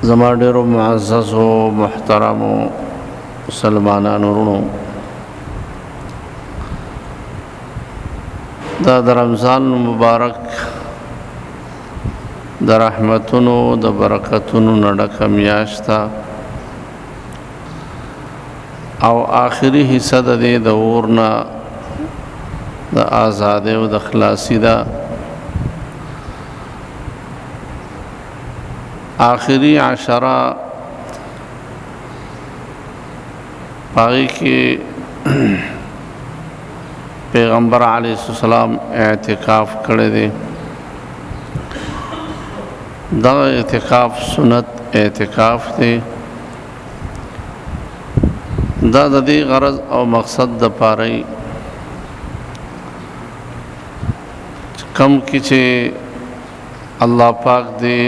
زما ډیرو معززو محترمو مسلمانانو ورونو، دا د رمضان مبارک د رحمتونو د برکتونو نه ډکه میاشت ده او آخري حصہ د دې د اور نه د آزادۍ او د خلاصي ده. آخری عشرہ پاگی کی پیغمبر علیہ السلام اعتکاف کرے دے. دا اعتکاف سنت اعتکاف دے. دا دی غرض او مقصد د پاره کم کی چه اللہ پاک دے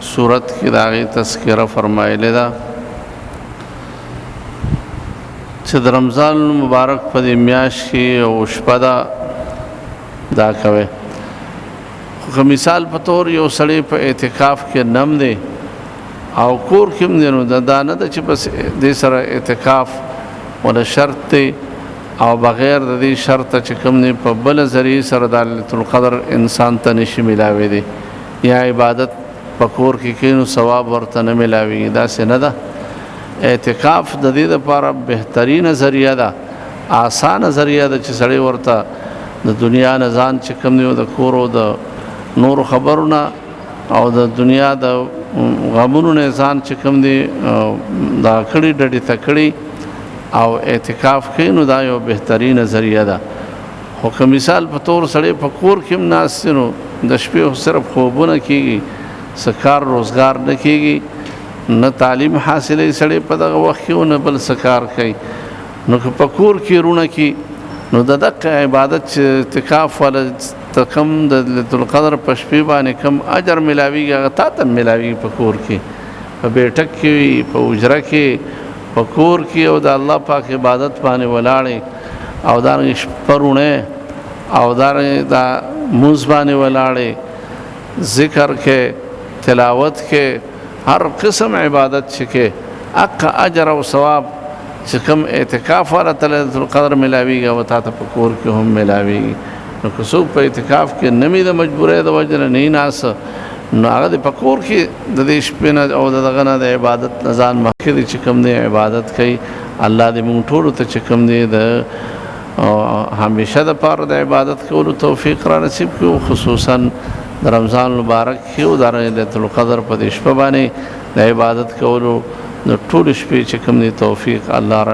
صورت کی داغی تذکرہ فرمائے دا چې د رمضان مبارک په دې میاشت کې او شپه دا کوي. خو مثال په تور یو سړی په اعتکاف کې نم دی او کور کې هم دی، نو دا نه ده چې بس دې سره اعتکاف ولا شرط دی او بغیر د دې شرط چې کوم نه په بل ذریعه سره د ليلة القدر انسان ته نشي ملاوي دی یا عبادت پکور کې کینو ثواب ورته نه ملاوي. دا څه نه ده. اعتکاف د دې لپاره بهترین ذریعہ ده، آسان ذریعہ ده چې سړی ورته د دنیا نه ځان چې کوم دی د کور او د نور خبرونه او د دنیا د غمونو نه ځان چې کوم دی دا کړي ډډې تکړي او اعتکاف کینو دا یو بهترین ذریعہ ده. خو که مثال په تور سړی په کور کې هم ناست نو د شپې صرف خوبونه کیږي، سکار روزگار نه کیږي، نه تعلیم حاصلې سړی په دغه وخت کې نه بل سکار کوي. نو که په کور کې رونه کی نو د دغه عبادت چې اعتکاف ولا تکم د ليلة القدر په شپې باندې کم اجر ملاويږي هغه تاسو ملاويږي په کور کې، په بیٹک کې، په اجره کې، په کور کې او د الله پاک عبادت باندې ولاړې او دا شپرونه او دا موز باندې ولاړې ذکر کې تلاوت کې ہر قسم عبادت چکے اقا اجر و ثواب چکم اعتکاف والا ليلة القدر ملاوی گا و تا تا پکور کی هم ملاوی گی. نو کسوک پا اعتکاف کے نمی دا مجبوری دا وجر نہیں ناس نو آگا دی پکور کی دا دیش پینا او دا غنا دا عبادت نزان مخی دی چکم دی عبادت کئی اللہ دی مونٹورو تا چکم دی دا ہمیشہ دا پار دا عبادت کولو توفیق را نصیب کیو، خصوصاً رمضان مبارک کیو در ليلة القدر په دې شپه باندې د عبادت کولو د ټول شپې چې کوم دی توفیق الله